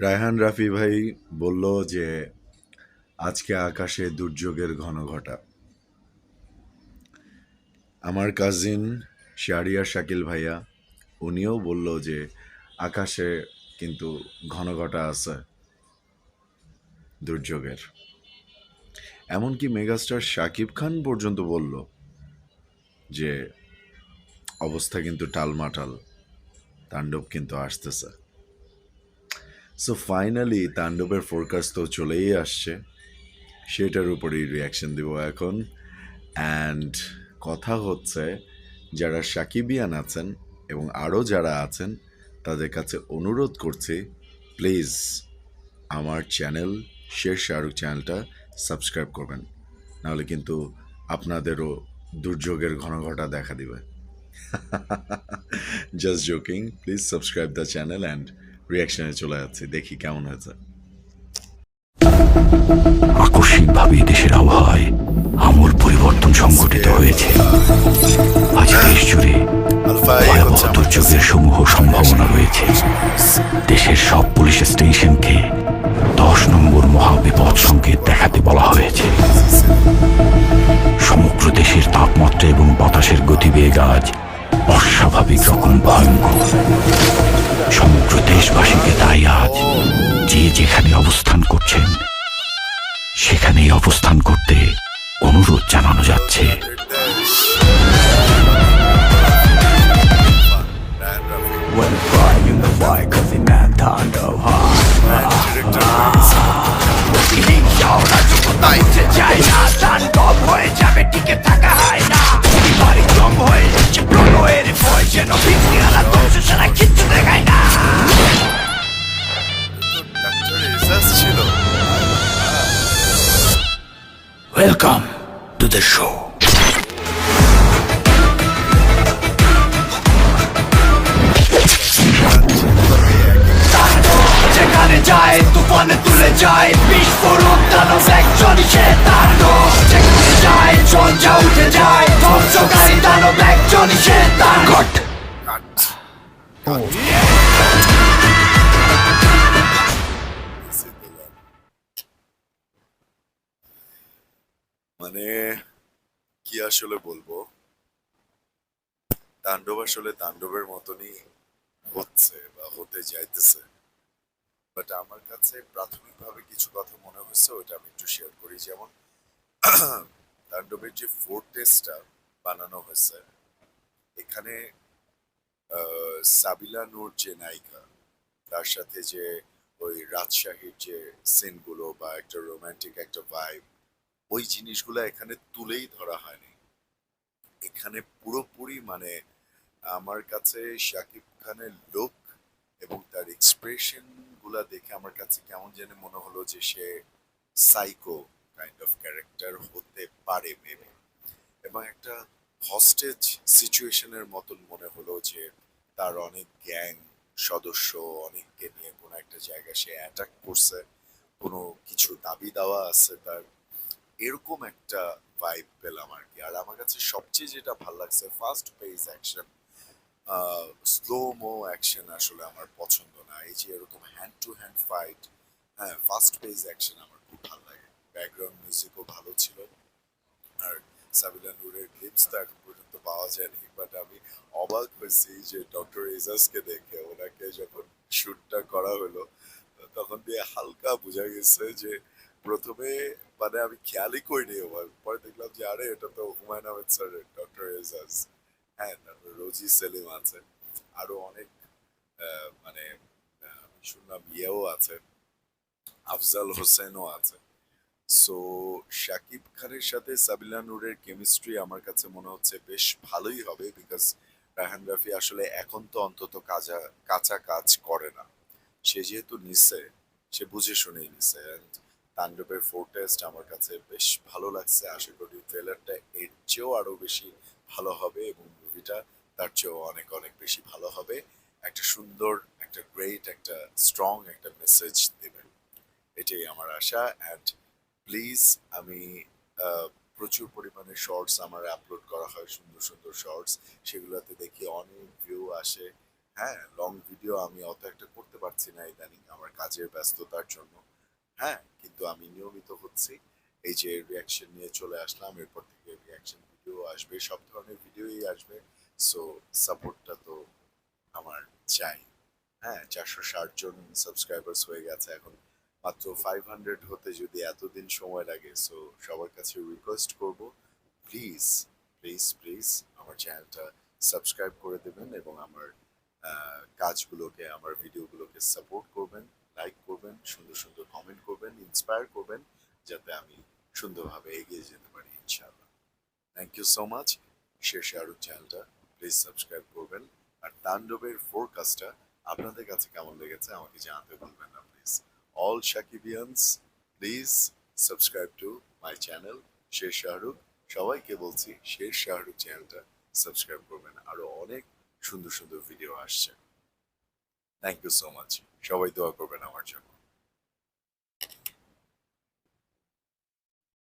রায়হান রাফি ভাই বলল যে আজকে আকাশে দুর্যোগের ঘন ঘটা। আমার কাজিন শাহরিয়ার শাকিল ভাইয়া উনিও বলল যে আকাশে কিন্তু ঘন ঘটা আছে দুর্যোগের। এমনকি মেগাস্টার শাকিব খান পর্যন্ত বলল যে অবস্থা কিন্তু টালমাটাল, তাণ্ডব কিন্তু আসতেছে। সো ফাইনালি তাণ্ডবের ফোরকাস্ট তো চলেই আসছে, সেটার উপরেই রিয়াকশন দিব এখন। অ্যান্ড কথা হচ্ছে, যারা সাকিবিয়ান আছেন এবং আরও যারা আছেন তাদের কাছে অনুরোধ করছি, প্লিজ আমার চ্যানেল শের শাহরুখ চ্যানেলটা সাবস্ক্রাইব করবেন, নাহলে কিন্তু আপনাদেরও দুর্যোগের ঘনঘটা দেখা দিবে। Just joking, please subscribe the channel and রিয়াকশনে চলে যাচ্ছি, দেখি কেমন হয়েছে। আকস্মিকভাবে দেশের আবহাওয়ায় আমূল পরিবর্তন সংঘটিত হয়েছে। আজ দেশ জুড়ে ভয়াবহ দুর্যোগের সমূহ সম্ভাবনা রয়েছে। দেশের সব পুলিশ স্টেশনকে 10 নম্বর মহাবিপদ সংকেত দেখাতে বলা হয়েছে। সমগ্র দেশের তাপমাত্রা এবং বাতাসের গতিবেগ আজ অস্বাভাবিক রকম ভয়ঙ্কর। সমগ্র দেশবাসীকে তাই আজ যে যেখানে অবস্থান করছেন সেখানেই অবস্থান করতে অনুরোধ জানানো যাচ্ছে। Welcome to the show. যেখানে যায় তুফানে তুলে যায় বিস্ফোরক দানব একজনই সে তাণ্ডব। যেখানে যায় ঝঞ্ঝা উঠে যায় ধ্বংসকারী দানব একজনই সে তাণ্ডব। মানে কি আসলে বলবো, তাণ্ডব আসলে তাণ্ডবের মতনই হচ্ছে বা হতে যাইতেছে। বাট আমার কাছে প্রাথমিকভাবে কিছু কথা মনে হচ্ছে, ওইটা আমি একটু শেয়ার করি। যেমন তাণ্ডবের যে ফোর্টেসটা বানানো হয়েছে, এখানে সাবিলা নূর যে নায়িকা, তার সাথে যে ওই রাজশাহীর যে সিনগুলো বা একটা রোমান্টিক একটা ভাইব, ওই জিনিসগুলো এখানে তুলেই ধরা হয়নি। এখানে পুরোপুরি মানে আমার কাছে শাকিব খানের লুক এবং তার এক্সপ্রেশন গুলা দেখে আমার কাছে কেমন যেন মনে হলো যে সে সাইকো কাইন্ড অফ ক্যারেক্টার হতে পারে মেবি। এবং একটা হস্টেজ সিচুয়েশনের মতন মনে হলো যে তার অনেক গ্যাং সদস্য অনেককে নিয়ে কোনো একটা জায়গায় সে অ্যাটাক করছে, কোনো কিছু দাবি দাওয়া আছে তার, এরকম একটা ভাইব পেলাম আর কি। আর আমার কাছে সবচেয়ে যেটা ভালো লাগছে, ফাস্ট পেস অ্যাকশন, স্লো মো অ্যাকশন আসলে আমার পছন্দ না। এই যে এরকম হ্যান্ড টু হ্যান্ড ফাইট, হ্যাঁ ফাস্ট পেস অ্যাকশন আমার খুব ভালো লাগে। ব্যাকগ্রাউন্ড মিউজিকও ভালো ছিল। আর সাবিলা নূরের গ্লিপস তো এখন পর্যন্ত পাওয়া যায়নি, বাট আমি অবাক হয়েছি যে ডক্টর এজাজকে দেখে, ওনাকে যখন শুটটা করা হলো তখন দিয়ে হালকা বোঝা গেছে যে প্রথমে মানে আমি খেয়ালই করিনি, পরে দেখলাম যে আরে এটা তো হুমায়ুন আহমেদ স্যারের ডক্টর এজাজ। হ্যাঁ, তারপর রোজি সেলিম আছে, আরো অনেক মানে আমি শুনলাম ইয়েও আছে, আফজাল হোসেনও আছে। সো শাকিব খানের সাথে সাবিলা নূরের কেমিস্ট্রি আমার কাছে মনে হচ্ছে বেশ ভালোই হবে, বিকজ রায়হান রাফি আসলে এখন তো অন্তত কাঁচা কাঁচা কাজ করে না। সে যেহেতু নিছে, সে বুঝে শুনেই নিছে। And তাণ্ডবের ফোরটেস্ট আমার কাছে বেশ ভালো লাগছে। আশা করি ট্রেলারটা এর চেয়েও আরো বেশি ভালো হবে এবং মুভিটা তার চেয়েও অনেক অনেক বেশি ভালো হবে। একটা সুন্দর, একটা গ্রেট, একটা স্ট্রং একটা মেসেজ দেবে, এটাই আমার আশা। অ্যান্ড প্লিজ, আমি আহ, প্রচুর পরিমাণে শর্টস আমার আপলোড করা হয়, সুন্দর সুন্দর শর্টস, সেগুলোতে দেখি অনেক ভিউ আসে। হ্যাঁ, লং ভিডিও আমি অত একটা করতে পারছি না ইদানিং আমার কাজের ব্যস্ততার জন্য। হ্যাঁ, কিন্তু আমি নিয়মিত হচ্ছি। এই যে রিঅ্যাকশন নিয়ে চলে আসলাম, এরপর থেকে রিঅ্যাকশন ভিডিও আসবে, সব ধরনের ভিডিওই আসবে। সো সাপোর্টটা তো আমার চাই। হ্যাঁ, ৪৬০ জন সাবস্ক্রাইবার্স হয়ে গেছে এখন। মাত্র 500 হতে যদি এতদিন সময় লাগে, সো সবার কাছে রিকোয়েস্ট করব, প্লিজ, প্লিজ, প্লিজ আমার চ্যানেলটা সাবস্ক্রাইব করে দেবেন এবং আমার কাজগুলোকে, আমার ভিডিওগুলোকে সাপোর্ট করবেন, লাইক করবেন, সুন্দর সুন্দর কমেন্ট করবেন, ইন্সপায়ার করবেন, যাতে আমি সুন্দরভাবে এগিয়ে যেতে পারি ইনশাআল্লাহ। Thank you so much. Sher Shahrukh চ্যানেলটা প্লিজ সাবস্ক্রাইব করবেন। আর তাণ্ডবের ফোরকাস্টটা আপনাদের কাছে কেমন লেগেছে আমাকে জানাতে ভুলবেন না please. All Sakibians, please subscribe to my channel Sher Shahrukh. সবাইকে বলছি শের শাহরুখ চ্যানেলটা সাবস্ক্রাইব করবেন, আরো অনেক সুন্দর সুন্দর ভিডিও আসছে। Thank you so much. সবাই দোয়া করবেন আমার জন্য।